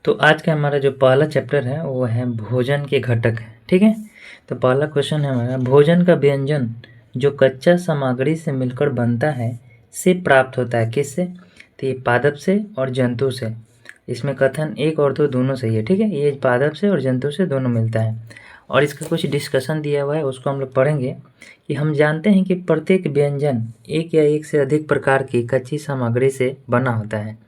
तो आज का हमारा जो पहला चैप्टर है वो है भोजन के घटक। ठीक है, तो पहला क्वेश्चन है हमारा, भोजन का व्यंजन जो कच्चा सामग्री से मिलकर बनता है से प्राप्त होता है, किससे? तो ये पादप से और जंतु से। इसमें कथन एक और दो दोनों सही है। ठीक है, ये पादप से और जंतु से दोनों मिलता है। और इसका कुछ डिस्कशन दिया हुआ है, उसको हम लोग पढ़ेंगे। कि हम जानते हैं कि प्रत्येक व्यंजन एक या एक से अधिक प्रकार की कच्ची सामग्री से बना होता है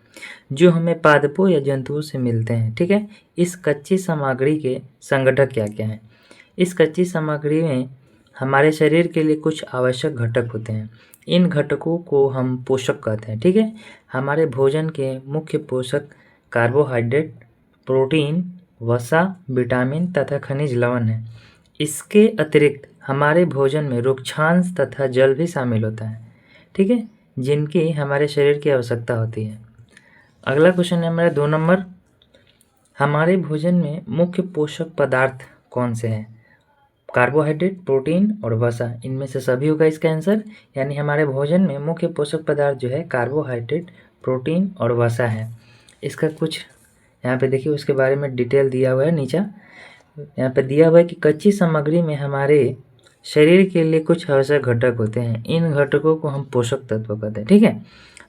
जो हमें पादपों या जंतुओं से मिलते हैं। ठीक है, इस कच्ची सामग्री के संगठक क्या क्या हैं? इस कच्ची सामग्री में हमारे शरीर के लिए कुछ आवश्यक घटक होते हैं। इन घटकों को हम पोषक कहते हैं। ठीक है, हमारे भोजन के मुख्य पोषक कार्बोहाइड्रेट, प्रोटीन, वसा, विटामिन तथा खनिज लवण है। इसके अतिरिक्त हमारे भोजन में रुक्षांश तथा जल भी शामिल होता है। ठीक है, जिनकी हमारे शरीर की आवश्यकता होती है। अगला क्वेश्चन है हमारा 2 नंबर, हमारे भोजन में मुख्य पोषक पदार्थ कौन से हैं? कार्बोहाइड्रेट, प्रोटीन और वसा, इनमें से सभी होगा इसका आंसर। यानी हमारे भोजन में मुख्य पोषक पदार्थ जो है कार्बोहाइड्रेट, प्रोटीन और वसा है। इसका कुछ यहाँ पे देखिए, उसके बारे में डिटेल दिया हुआ है नीचे। यहाँ पे दिया हुआ है कि कच्ची सामग्री में हमारे शरीर के लिए कुछ आवश्यक घटक होते हैं। इन घटकों को हम पोषक तत्व कहते हैं। ठीक है,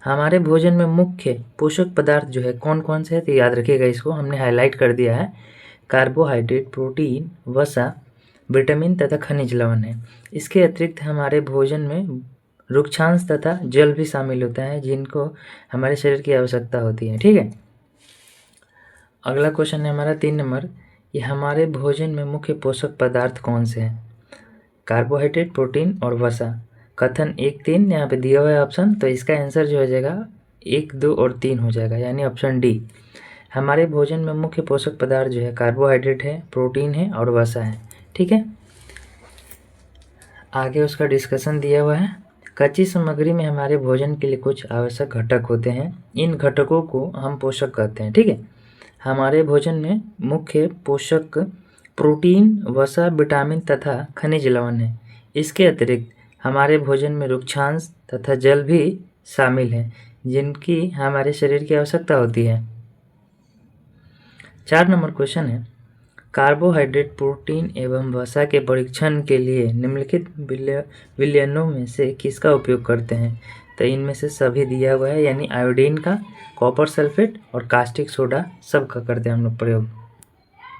हमारे भोजन में मुख्य पोषक पदार्थ जो है कौन कौन से है, तो याद रखिएगा, इसको हमने हाईलाइट कर दिया है। कार्बोहाइड्रेट, प्रोटीन, वसा, विटामिन तथा खनिज लवण है। इसके अतिरिक्त हमारे भोजन में रुक्षांश तथा जल भी शामिल होता है, जिनको हमारे शरीर की आवश्यकता होती है। ठीक है, अगला क्वेश्चन है हमारा 3 नंबर, कि हमारे भोजन में मुख्य पोषक पदार्थ कौन से हैं? कार्बोहाइड्रेट, प्रोटीन और वसा। कथन 1, 3 यहाँ पे दिया हुआ है ऑप्शन, तो इसका आंसर जो हो जाएगा 1, 2 और 3 हो जाएगा, यानी ऑप्शन डी। हमारे भोजन में मुख्य पोषक पदार्थ जो है कार्बोहाइड्रेट है, प्रोटीन है और वसा है। ठीक है, आगे उसका डिस्कशन दिया हुआ है। कच्ची सामग्री में हमारे भोजन के लिए कुछ आवश्यक घटक होते हैं। इन घटकों को हम पोषक कहते हैं। ठीक है, हमारे भोजन में मुख्य पोषक प्रोटीन, वसा, विटामिन तथा खनिज लवण है। इसके अतिरिक्त हमारे भोजन में रुक्षांश तथा जल भी शामिल है, जिनकी हमारे शरीर की आवश्यकता होती है। 4 नंबर क्वेश्चन है, कार्बोहाइड्रेट, प्रोटीन एवं वसा के परीक्षण के लिए निम्नलिखित विलयनों में से किसका उपयोग करते हैं? तो इनमें से सभी दिया हुआ है, यानी आयोडीन का, कॉपर सल्फेट और कास्टिक सोडा, सबका करते हैं हम लोग प्रयोग।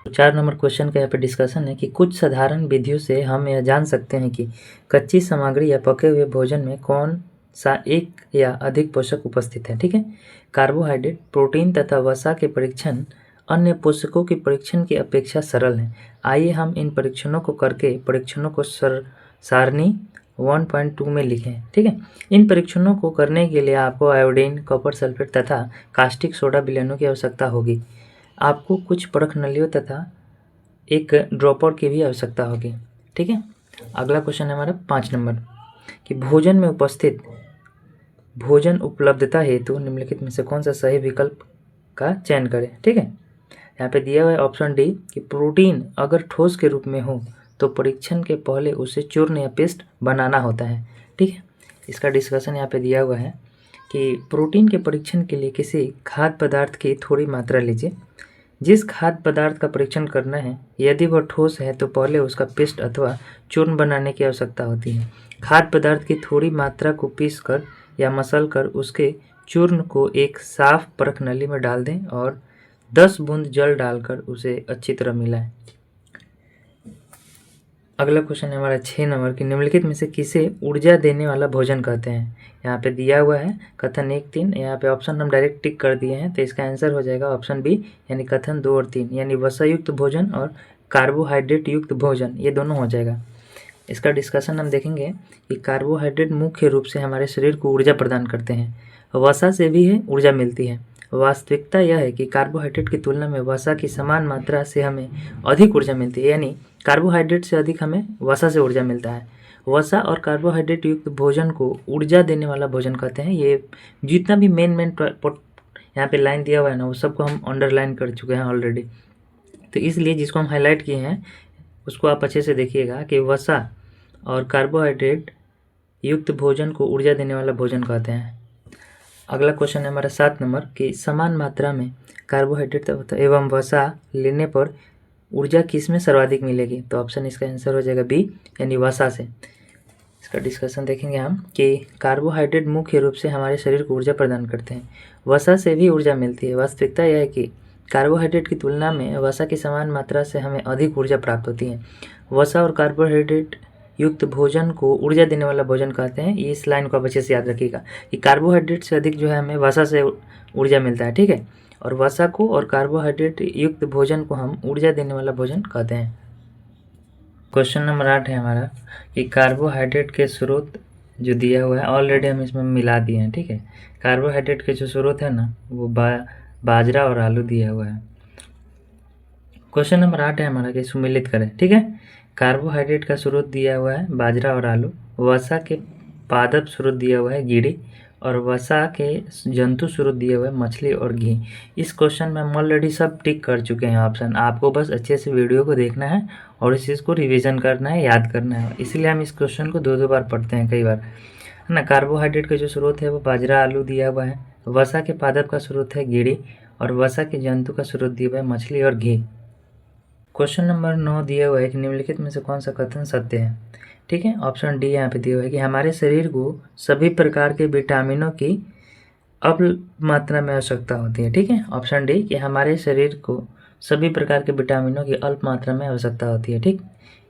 4 नंबर क्वेश्चन का यहाँ पे डिस्कशन है कि कुछ साधारण विधियों से हम यह जान सकते हैं कि कच्ची सामग्री या पके हुए भोजन में कौन सा एक या अधिक पोषक उपस्थित है। ठीक है, कार्बोहाइड्रेट, प्रोटीन तथा वसा के परीक्षण अन्य पोषकों के परीक्षण की अपेक्षा सरल है। आइए हम इन परीक्षणों को करके परीक्षणों को सारणी 1.2 में लिखें। ठीक है, इन परीक्षणों को करने के लिए आपको आयोडीन, कॉपर सल्फेट तथा कास्टिक सोडा विलयनों की आवश्यकता होगी। आपको कुछ परख नलियों तथा एक ड्रॉपर की भी आवश्यकता होगी। ठीक है, अगला क्वेश्चन है हमारा 5 नंबर, कि भोजन में उपस्थित भोजन उपलब्धता हेतु निम्नलिखित में से कौन सा सही विकल्प का चयन करें? ठीक है, यहाँ पे दिया हुआ है ऑप्शन डी, कि प्रोटीन अगर ठोस के रूप में हो तो परीक्षण के पहले उसे चूर्ण या पेस्ट बनाना होता है। ठीक है, इसका डिस्कशन यहाँ पे दिया हुआ है कि प्रोटीन के परीक्षण के लिए किसी खाद्य पदार्थ की थोड़ी मात्रा लीजिए। जिस खाद्य पदार्थ का परीक्षण करना है, यदि वह ठोस है तो पहले उसका पेस्ट अथवा चूर्ण बनाने की आवश्यकता होती है। खाद्य पदार्थ की थोड़ी मात्रा को पीस कर या मसल कर उसके चूर्ण को एक साफ परख नली में डाल दें और 10 बूंद जल डालकर उसे अच्छी तरह मिलाएं। अगला क्वेश्चन है हमारा 6 नंबर, की निम्नलिखित में से किसे ऊर्जा देने वाला भोजन कहते हैं? यहाँ पे दिया हुआ है कथन 1, 3, यहाँ पे ऑप्शन हम डायरेक्ट टिक कर दिए हैं, तो इसका आंसर हो जाएगा ऑप्शन बी, यानी कथन 2 और 3, यानी वसा युक्त भोजन और कार्बोहाइड्रेट युक्त भोजन, ये दोनों हो जाएगा। इसका डिस्कशन हम देखेंगे कि कार्बोहाइड्रेट मुख्य रूप से हमारे शरीर को ऊर्जा प्रदान करते हैं। वसा से भी है ऊर्जा मिलती है। वास्तविकता यह है कि कार्बोहाइड्रेट की तुलना में वसा की समान मात्रा से हमें अधिक ऊर्जा मिलती है, यानी कार्बोहाइड्रेट से अधिक हमें वसा से ऊर्जा मिलता है। वसा और कार्बोहाइड्रेट युक्त भोजन को ऊर्जा देने वाला भोजन कहते हैं। ये जितना भी मेन यहाँ पे लाइन दिया हुआ है ना, वो सबको हम अंडरलाइन कर चुके हैं ऑलरेडी, तो इसलिए जिसको हम हाईलाइट किए हैं उसको आप अच्छे से देखिएगा कि वसा और कार्बोहाइड्रेट युक्त भोजन को ऊर्जा देने वाला भोजन कहते हैं। अगला क्वेश्चन है हमारा 7 नंबर कि समान मात्रा में कार्बोहाइड्रेट एवं वसा लेने पर ऊर्जा किस में सर्वाधिक मिलेगी। तो ऑप्शन इसका आंसर हो जाएगा बी यानी वसा से। इसका डिस्कशन देखेंगे हम कि कार्बोहाइड्रेट मुख्य रूप से हमारे शरीर को ऊर्जा प्रदान करते हैं, वसा से भी ऊर्जा मिलती है। वास्तविकता यह है कि कार्बोहाइड्रेट की तुलना में वसा की समान मात्रा से हमें अधिक ऊर्जा प्राप्त होती है। वसा और कार्बोहाइड्रेट युक्त भोजन को ऊर्जा देने वाला भोजन कहते हैं। इस लाइन को आप अच्छे से याद रखिएगा कि कार्बोहाइड्रेट से अधिक जो है हमें वसा से ऊर्जा मिलता है, ठीक है। और वसा को और कार्बोहाइड्रेट युक्त भोजन को हम ऊर्जा देने वाला भोजन कहते हैं। क्वेश्चन नंबर 8 है हमारा कि कार्बोहाइड्रेट के स्रोत जो दिया हुआ है ऑलरेडी हम इसमें मिला दिए हैं, ठीक है। कार्बोहाइड्रेट के जो स्रोत है ना वो बाजरा और आलू दिया हुआ है। क्वेश्चन नंबर 8 है हमारा कि सुमेलित करें, ठीक है। कार्बोहाइड्रेट का स्रोत दिया हुआ है बाजरा और आलू, वसा के पादप स्रोत दिया हुआ है गिरी, और वसा के जंतु स्रोत दिए हुए मछली और घी। इस क्वेश्चन में हम ऑलरेडी सब टिक कर चुके हैं ऑप्शन, आपको बस अच्छे से वीडियो को देखना है और इस चीज़ को रिवीजन करना है, याद करना है। इसलिए हम इस क्वेश्चन को दो बार पढ़ते हैं कई बार, है ना। कार्बोहाइड्रेट का जो स्रोत है वो बाजरा आलू दिया हुआ है, वसा के पादप का स्रोत है गिरी, और वसा के जंतु का स्रोत दिया हुआ है मछली और घी। क्वेश्चन नंबर 9 दिया हुआ है कि निम्नलिखित में से कौन सा कथन सत्य है, ठीक है। ऑप्शन डी यहाँ पे दिया हुआ है कि हमारे शरीर को सभी प्रकार के विटामिनों की अल्प मात्रा में आवश्यकता होती है, ठीक है। ऑप्शन डी कि हमारे शरीर को सभी प्रकार के विटामिनों की अल्प मात्रा में आवश्यकता होती है, ठीक।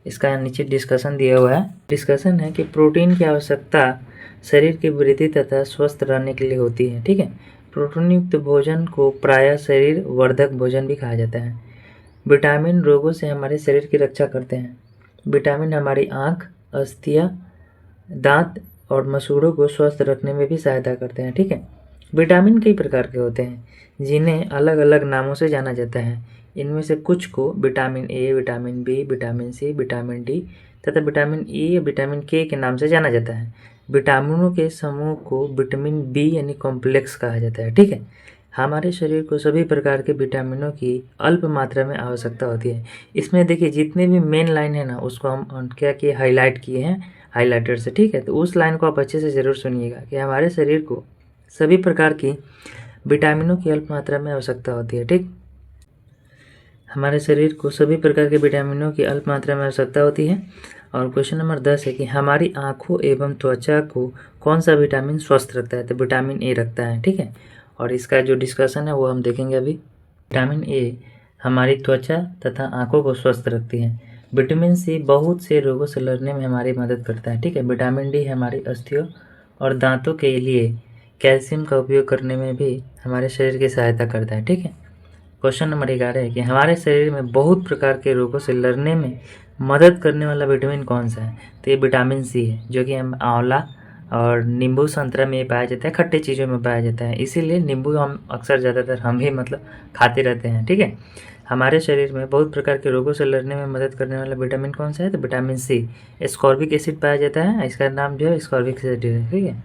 इसका नीचे डिस्कशन दिया हुआ है। डिस्कशन है कि प्रोटीन की आवश्यकता शरीर की वृद्धि तथा स्वस्थ रहने के लिए होती है, ठीक है। प्रोटीन युक्त भोजन को प्रायः शरीर वर्धक भोजन भी कहा जाता है। विटामिन रोगों से हमारे शरीर की रक्षा करते हैं। विटामिन हमारी आँख, अस्थियाँ, दांत और मसूड़ों को स्वस्थ रखने में भी सहायता करते हैं, ठीक है। विटामिन कई प्रकार के होते हैं जिन्हें अलग अलग नामों से जाना जाता है। इनमें से कुछ को vitamin A, vitamin B, vitamin C, vitamin D तथा विटामिन ई या विटामिन के नाम से जाना जाता है। विटामिनों के समूह को विटामिन बी यानी कॉम्प्लेक्स कहा जाता है, ठीक है। हमारे शरीर को सभी प्रकार के विटामिनों की अल्प मात्रा में आवश्यकता होती है। इसमें देखिए जितने भी मेन लाइन है ना उसको हम क्या किए, हाईलाइट किए हैं हाईलाइटर से, ठीक है। तो उस लाइन को आप अच्छे से ज़रूर सुनिएगा कि हमारे शरीर को सभी प्रकार की विटामिनों की अल्प मात्रा में आवश्यकता होती है, ठीक। हमारे शरीर को सभी प्रकार के विटामिनों की अल्प मात्रा में आवश्यकता होती है। और क्वेश्चन नंबर 10 है कि हमारी आँखों एवं त्वचा को कौन सा विटामिन स्वस्थ रखता है। तो विटामिन ए रखता है, ठीक है। और इसका जो डिस्कशन है वो हम देखेंगे अभी। विटामिन ए हमारी त्वचा तथा आँखों को स्वस्थ रखती है। विटामिन सी बहुत से रोगों से लड़ने में हमारी मदद करता है, ठीक है। विटामिन डी हमारी अस्थियों और दांतों के लिए कैल्शियम का उपयोग करने में भी हमारे शरीर की सहायता करता है, ठीक है। क्वेश्चन नंबर 11 है कि हमारे शरीर में बहुत प्रकार के रोगों से लड़ने में मदद करने वाला विटामिन कौन सा है। तो ये विटामिन सी है, जो कि हम आंवला और नींबू संतरा में पाया जाता है, खट्टे चीज़ों में पाया जाता है। इसीलिए नींबू हम अक्सर ज़्यादातर हम ही खाते रहते हैं, ठीक है। हमारे शरीर में बहुत प्रकार के रोगों से लड़ने में मदद करने वाला विटामिन कौन सा है। तो विटामिन सी। एस्कॉर्बिक एसिड पाया जाता है, इसका नाम जो है एस्कॉर्बिक एसिड है, ठीक है।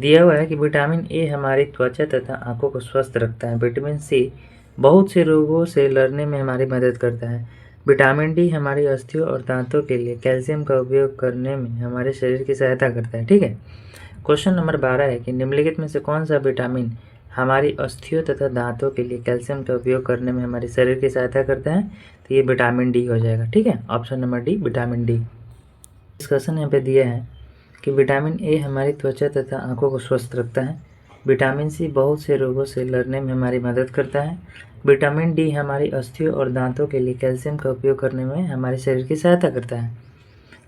दिया हुआ है कि विटामिन ए हमारी त्वचा तथा आंखों को स्वस्थ रखता है। विटामिन सी बहुत से रोगों से लड़ने में हमारी मदद करता है। विटामिन डी हमारी अस्थियों और दांतों के लिए कैल्शियम का उपयोग करने में हमारे शरीर की सहायता करता है, ठीक है। क्वेश्चन नंबर 12 है कि निम्नलिखित में से कौन सा विटामिन हमारी अस्थियों तथा दांतों के लिए कैल्शियम का उपयोग करने में हमारे शरीर की सहायता करता है। तो ये विटामिन डी हो जाएगा, ठीक है। Option number D vitamin D. Discussion यहाँ पे दिया है कि विटामिन ए हमारी त्वचा तथा आंखों को स्वस्थ रखता है। विटामिन सी बहुत से रोगों से लड़ने में हमारी मदद करता है। विटामिन डी हमारी अस्थियों और दांतों के लिए कैल्शियम का उपयोग करने में हमारे शरीर की सहायता करता है।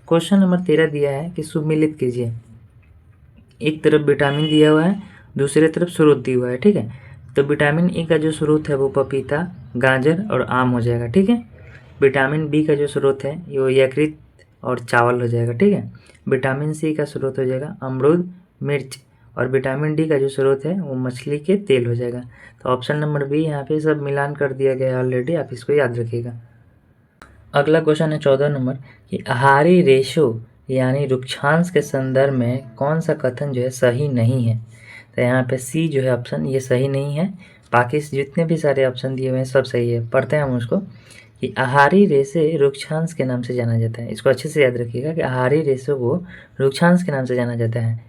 क्वेश्चन नंबर 13 दिया है कि सुमेलित कीजिए। एक तरफ विटामिन दिया हुआ है, दूसरी तरफ स्रोत दिया हुआ है, ठीक है। तो विटामिन ए का जो स्रोत है वो पपीता, गाजर और आम हो जाएगा, ठीक है। विटामिन बी का जो स्रोत है वो यकृत और चावल हो जाएगा, ठीक है। विटामिन सी का स्रोत हो जाएगा अमरूद, मिर्च, और विटामिन डी का जो स्रोत है वो मछली के तेल हो जाएगा। तो ऑप्शन नंबर बी यहाँ पे सब मिलान कर दिया गया है ऑलरेडी, आप इसको याद रखिएगा। अगला क्वेश्चन है 14 नंबर कि आहारी रेशो यानी रुक्षांश के संदर्भ में कौन सा कथन जो है सही नहीं है। तो यहाँ पे सी जो है ऑप्शन ये सही नहीं है, बाकी जितने भी सारे ऑप्शन दिए हुए हैं सब सही है। पढ़ते हैं हम उसको कि आहारी रेशे रुक्षांश के नाम से जाना जाता है। इसको अच्छे से याद रखिएगा कि आहारी रेशों को रुक्षांश के नाम से जाना जाता है।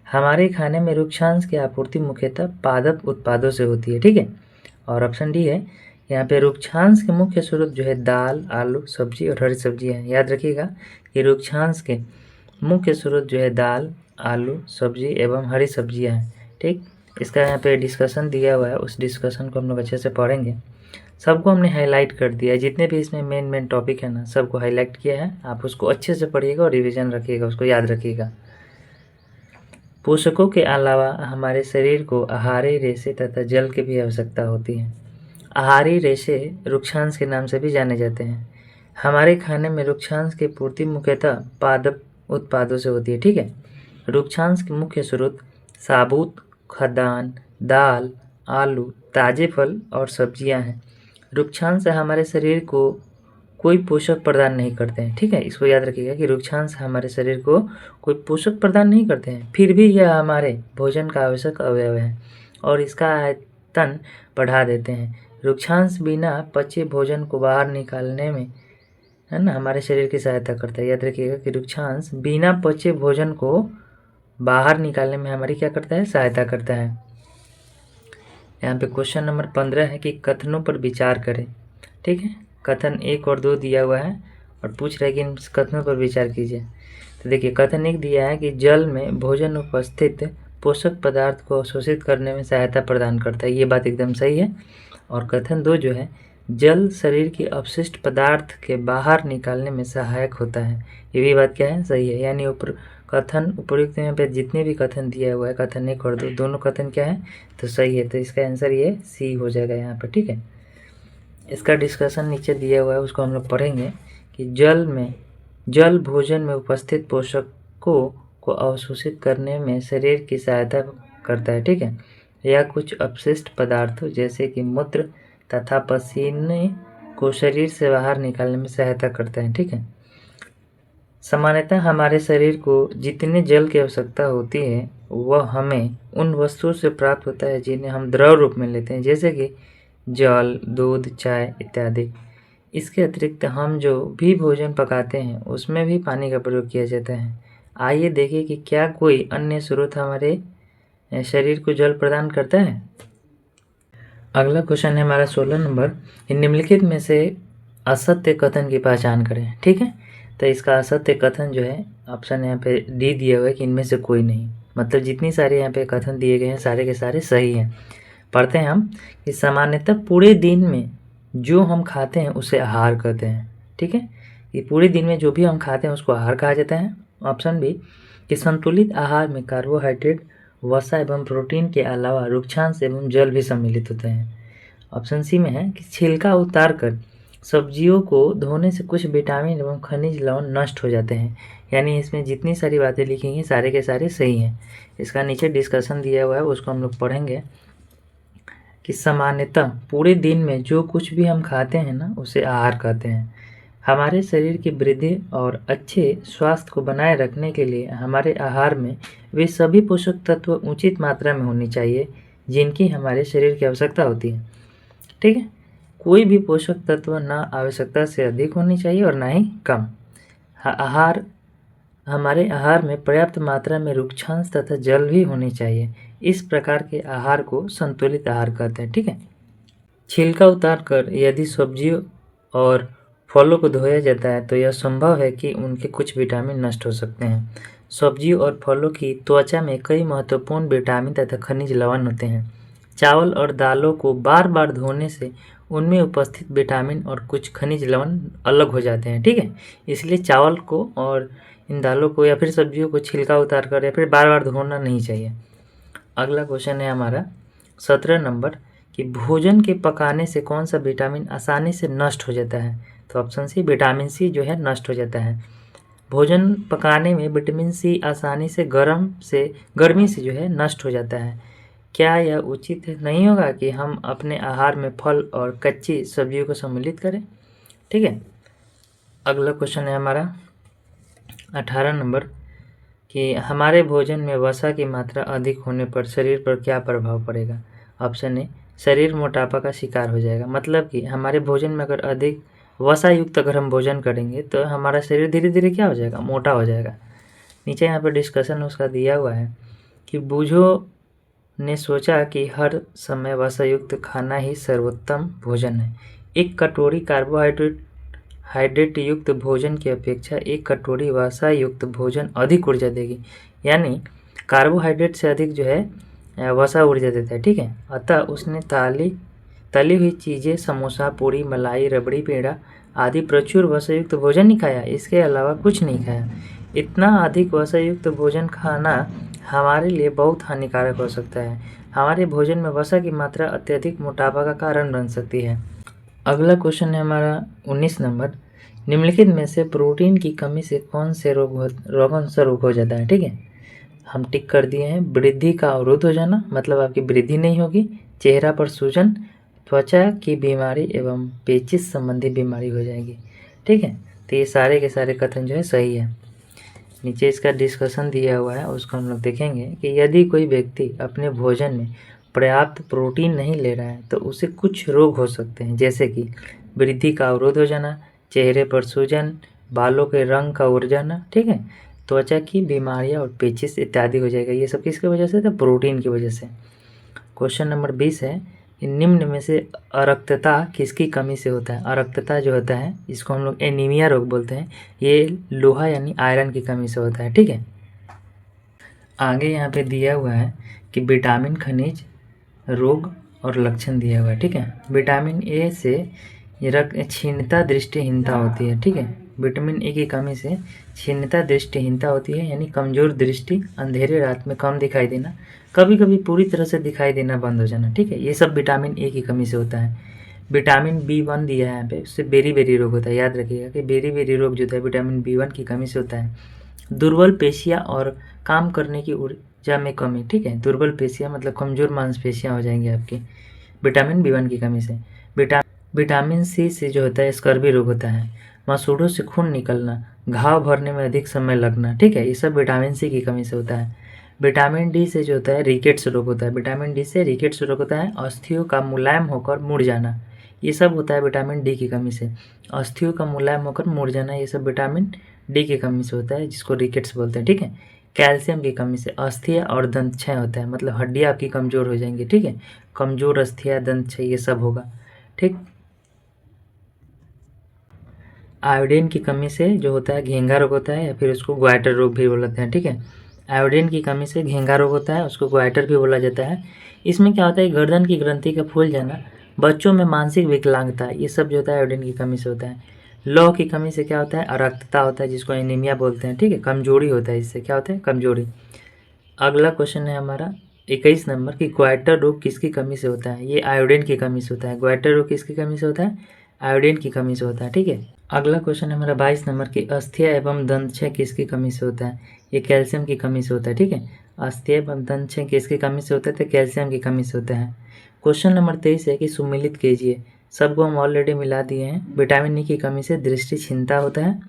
हमारे खाने में रुक्षांश की आपूर्ति मुख्यतः पादप उत्पादों से होती है, ठीक है। और ऑप्शन डी है, यहाँ पे रुक्षांश के मुख्य स्रोत जो है दाल, आलू, सब्जी और हरी सब्जियाँ हैं। याद रखिएगा कि रुक्षांश के मुख्य स्रोत जो है दाल, आलू, सब्जी एवं हरी सब्जियाँ हैं, ठीक। इसका यहाँ पे डिस्कशन दिया हुआ है, उस डिस्कशन को हम लोग अच्छे से पढ़ेंगे। सबको हमने हाईलाइट कर दिया है, जितने भी इसमें मेन टॉपिक है ना, सबको हाईलाइट किया है। आप उसको अच्छे से पढ़िएगा और रिवीजन रखिएगा, उसको याद रखिएगा। पोषकों के अलावा हमारे शरीर को आहारी रेशे तथा जल की भी आवश्यकता होती है। आहारी रेशे रुक्षांश के नाम से भी जाने जाते हैं। हमारे खाने में रुक्षांश की पूर्ति मुख्यतः पादप उत्पादों से होती है, ठीक है। रुक्षांश के मुख्य स्रोत साबुत खाद्यान्न, दाल, आलू, ताजे फल और सब्जियां हैं। रुक्षांश हमारे शरीर को कोई पोषक प्रदान नहीं करते हैं, ठीक है। इसको याद रखिएगा कि रुक्षांश हमारे शरीर को कोई पोषक प्रदान नहीं करते हैं, फिर भी यह हमारे भोजन का आवश्यक अवयव है और इसका आयतन बढ़ा देते हैं। रुक्षांश बिना पचे भोजन को बाहर निकालने में, है ना, हमारे शरीर की सहायता करता है। याद रखिएगा कि रुक्षांश बिना पचे भोजन को बाहर निकालने में हमारी क्या करता है, सहायता करता है। यहाँ पे क्वेश्चन नंबर 15 है कि कथनों पर विचार करें, ठीक है। कथन 1 और 2 दिया हुआ है और पूछ रहा है कि इन कथनों पर विचार कीजिए। तो देखिए, कथन 1 दिया है कि जल में भोजन उपस्थित पोषक पदार्थ को अवशोषित करने में सहायता प्रदान करता है, ये बात एकदम सही है। और कथन 2 जो है, जल शरीर की अपशिष्ट पदार्थ के बाहर निकालने में सहायक होता है, ये भी बात क्या है, सही है। यानी कथन उपयुक्त यहाँ पे जितने भी कथन दिया हुआ है, कथन 1 और 2 दोनों कथन क्या है, तो सही है। तो इसका आंसर ये सी हो जाएगा यहाँ पर, ठीक है। इसका डिस्कशन नीचे दिया हुआ है, उसको हम लोग पढ़ेंगे कि जल भोजन में उपस्थित पोषकों को अवशोषित करने में शरीर की सहायता करता है, ठीक है। या कुछ अपशिष्ट पदार्थों जैसे कि मूत्र तथा पसीने को शरीर से बाहर निकालने में सहायता करता है, ठीक है। सामान्यतः हमारे शरीर को जितने जल की आवश्यकता होती है वह हमें उन वस्तुओं से प्राप्त होता है जिन्हें हम द्रव रूप में लेते हैं, जैसे कि जल, दूध, चाय इत्यादि। इसके अतिरिक्त हम जो भी भोजन पकाते हैं उसमें भी पानी का प्रयोग किया जाता है। आइए देखें कि क्या कोई अन्य स्रोत हमारे शरीर को जल प्रदान करता है। अगला क्वेश्चन है हमारा 16 नंबर, निम्नलिखित में से असत्य कथन की पहचान करें, ठीक है। तो इसका असत्य कथन जो है, ऑप्शन यहाँ पे डी दिया हुआ है कि इनमें से कोई नहीं, मतलब जितनी सारे यहाँ पे कथन दिए गए हैं सारे के सारे सही हैं। पढ़ते हैं हम कि सामान्यतः पूरे दिन में जो हम खाते हैं उसे आहार कहते हैं, ठीक है। ये पूरे दिन में जो भी हम खाते हैं उसको आहार कहा जाता है। ऑप्शन बी कि संतुलित आहार में कार्बोहाइड्रेट, वसा एवं प्रोटीन के अलावा रुक्षांश एवं जल भी सम्मिलित होते हैं। ऑप्शन सी में है कि छिलका उतार कर सब्जियों को धोने से कुछ विटामिन एवं खनिज लवण नष्ट हो जाते हैं। यानी इसमें जितनी सारी बातें लिखी हैं सारे के सारे सही हैं। इसका नीचे डिस्कशन दिया हुआ है, उसको हम लोग पढ़ेंगे कि सामान्यतः पूरे दिन में जो कुछ भी हम खाते हैं ना उसे आहार कहते हैं। हमारे शरीर की वृद्धि और अच्छे स्वास्थ्य को बनाए रखने के लिए हमारे आहार में वे सभी पोषक तत्व उचित मात्रा में होनी चाहिए जिनकी हमारे शरीर की आवश्यकता होती है, ठीक है। कोई भी पोषक तत्व ना आवश्यकता से अधिक होनी चाहिए और ना ही कम। हमारे आहार में पर्याप्त मात्रा में रुक्षांश तथा जल भी होनी चाहिए। इस प्रकार के आहार को संतुलित आहार कहते हैं, ठीक है। छिलका उतार कर यदि सब्जियों और फलों को धोया जाता है तो यह संभव है कि उनके कुछ विटामिन नष्ट हो सकते हैं। सब्जियों और फलों की त्वचा में कई महत्वपूर्ण विटामिन तथा खनिज लवण होते हैं। चावल और दालों को बार बार धोने से उनमें उपस्थित विटामिन और कुछ खनिज लवण अलग हो जाते हैं, ठीक है। इसलिए चावल को और इन दालों को या फिर सब्जियों को छिलका उतार कर या फिर बार बार धोना नहीं चाहिए। अगला क्वेश्चन है हमारा 17 नंबर कि भोजन के पकाने से कौन सा विटामिन आसानी से नष्ट हो जाता है। तो ऑप्शन सी विटामिन सी जो है नष्ट हो जाता है। भोजन पकाने में विटामिन सी आसानी से गर्मी से जो है नष्ट हो जाता है। क्या यह उचित नहीं होगा कि हम अपने आहार में फल और कच्ची सब्जियों को सम्मिलित करें, ठीक है। अगला क्वेश्चन है हमारा 18 नंबर कि हमारे भोजन में वसा की मात्रा अधिक होने पर शरीर पर क्या प्रभाव पड़ेगा। ऑप्शन ए शरीर मोटापा का शिकार हो जाएगा, मतलब कि हमारे भोजन में अगर अधिक वसा युक्त अगर हम भोजन करेंगे तो हमारा शरीर धीरे धीरे क्या हो जाएगा, मोटा हो जाएगा। नीचे यहाँ पर डिस्कशन उसका दिया हुआ है कि बूझो ने सोचा कि हर समय वसायुक्त खाना ही सर्वोत्तम भोजन है। एक कटोरी हाइड्रेट युक्त भोजन की अपेक्षा एक कटोरी वसा युक्त भोजन अधिक ऊर्जा देगी। यानी कार्बोहाइड्रेट से अधिक जो है वसा ऊर्जा देता है, ठीक है। अतः उसने तली हुई चीज़ें, समोसा, पूरी, मलाई, रबड़ी, पेड़ा आदि प्रचुर वसायुक्त भोजन नहीं खाया, इसके अलावा कुछ नहीं खाया। इतना अधिक वसायुक्त भोजन खाना हमारे लिए बहुत हानिकारक हो सकता है। हमारे भोजन में वसा की मात्रा अत्यधिक मोटापा का कारण बन सकती है। अगला क्वेश्चन है हमारा 19 नंबर। निम्नलिखित में से प्रोटीन की कमी से कौन सा रोग हो जाता है, ठीक है। हम टिक कर दिए हैं। वृद्धि का अवरोध हो जाना, मतलब आपकी वृद्धि नहीं होगी। चेहरा पर सूजन, त्वचा की बीमारी एवं पेचिश संबंधी बीमारी हो जाएगी, ठीक है। तो ये सारे के सारे कथन जो है सही है। नीचे इसका डिस्कशन दिया हुआ है, उसको हम लोग देखेंगे कि यदि कोई व्यक्ति अपने भोजन में पर्याप्त प्रोटीन नहीं ले रहा है तो उसे कुछ रोग हो सकते हैं, जैसे कि वृद्धि का अवरोध हो जाना, चेहरे पर सूजन, बालों के रंग का उड़ जाना, ठीक है, त्वचा की बीमारियां और पेचिश इत्यादि हो जाएगा। ये सब किसकी वजह से? तो प्रोटीन की वजह से। क्वेश्चन नंबर 20 है, निम्न में से अरक्तता किसकी कमी से होता है? अरक्तता जो होता है इसको हम लोग एनीमिया रोग बोलते हैं। ये लोहा यानी आयरन की कमी से होता है, ठीक है। आगे यहाँ पे दिया हुआ है कि विटामिन खनिज रोग और लक्षण दिया हुआ है, ठीक है। विटामिन ए से क्षीणता दृष्टिहीनता होती है, ठीक है। विटामिन ए की कमी से क्षीणता दृष्टिहीनता होती है, यानी कमजोर दृष्टि, अंधेरे रात में कम दिखाई देना, कभी कभी पूरी तरह से दिखाई देना बंद हो जाना, ठीक है। ये सब विटामिन ए की कमी से होता है। विटामिन B1 दिया है यहाँ पे, उससे बेरी रोग होता है। याद रखिएगा कि बेरी रोग जो है विटामिन B1 की कमी से होता है। दुर्बल पेशियाँ और काम करने की ऊर्जा में कमी, ठीक है। दुर्बल पेशियाँ मतलब कमजोर मांसपेशियाँ हो जाएंगी आपकी विटामिन B1 की कमी से। विटामिन सी से जो होता है स्कर्वी रोग होता है। मसूड़ों से खून निकलना, घाव भरने में अधिक समय लगना, ठीक है, ये सब विटामिन सी की कमी से होता है। विटामिन डी से जो होता है रिकेट्स रोग होता है। विटामिन डी से रिकेट्स रोग होता है। अस्थियों का मुलायम होकर मुड़ जाना, ये सब होता है विटामिन डी की कमी से। अस्थियों का मुलायम होकर मुड़ जाना, ये सब विटामिन डी की कमी से होता है, जिसको रिकेट्स बोलते हैं, ठीक है। कैल्शियम की कमी से अस्थियाँ और दंत क्षय होता है, मतलब हड्डियाँ आपकी कमज़ोर हो जाएंगी, ठीक है। कमज़ोर अस्थियाँ, दंत क्षय, ये सब होगा, ठीक। आयोडीन की कमी से जो होता है घेंघा रोग होता है, या फिर उसको ग्वाइटर रोग भी बोलते हैं, ठीक है। आयोडीन की कमी से घेंघा रोग होता है, उसको ग्वाइटर भी बोला जाता है। इसमें क्या होता है, गर्दन की ग्रंथि का फूल जाना, बच्चों में मानसिक विकलांगता, ये सब जो होता है आयोडीन की कमी से होता है। लौह की कमी से क्या होता है? अरक्तता होता है, जिसको एनीमिया बोलते हैं, ठीक है। कमजोरी होता है, इससे क्या होता है? कमजोरी। अगला क्वेश्चन है हमारा 21 नंबर की ग्वाइटर रोग किसकी कमी से होता है? ये आयोडीन की कमी से होता है। ग्वाइटर रोग किसकी कमी से होता है? आयोडीन की कमी से होता है, ठीक है। अगला क्वेश्चन है हमारा 22 नंबर की अस्थियाँ एवं दंतक्षय किसकी कमी से होता है? ये कैल्शियम की कमी से होता है, ठीक है। अस्थियाँ एवं दंतक्षय किसकी कमी से होता है? तो कैल्शियम की कमी से होता है। क्वेश्चन नंबर 23 है कि सुमिलित कीजिए। सबको हम ऑलरेडी मिला दिए हैं। विटामिन ई की कमी से दृष्टि क्षीणता होता है।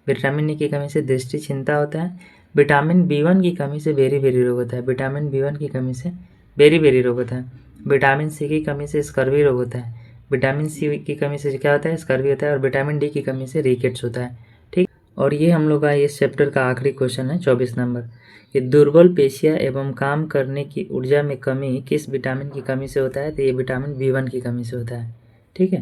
विटामिन ई की कमी से दृष्टि क्षीणता होता है। विटामिन B1 की कमी से बेरी रोग होता है। विटामिन B1 की कमी से बेरी रोग होता है। विटामिन सी की कमी से स्कर्वी रोग होता है। विटामिन सी की कमी से क्या होता है? स्कर्वी होता है। और विटामिन डी की कमी से रिकेट्स होता है, ठीक। और ये हम लोग का इस चैप्टर का आखिरी क्वेश्चन है 24 नंबर कि दुर्बल पेशियाँ एवं काम करने की ऊर्जा में कमी किस विटामिन की कमी से होता है? तो ये विटामिन B1 की कमी से होता है, ठीक है।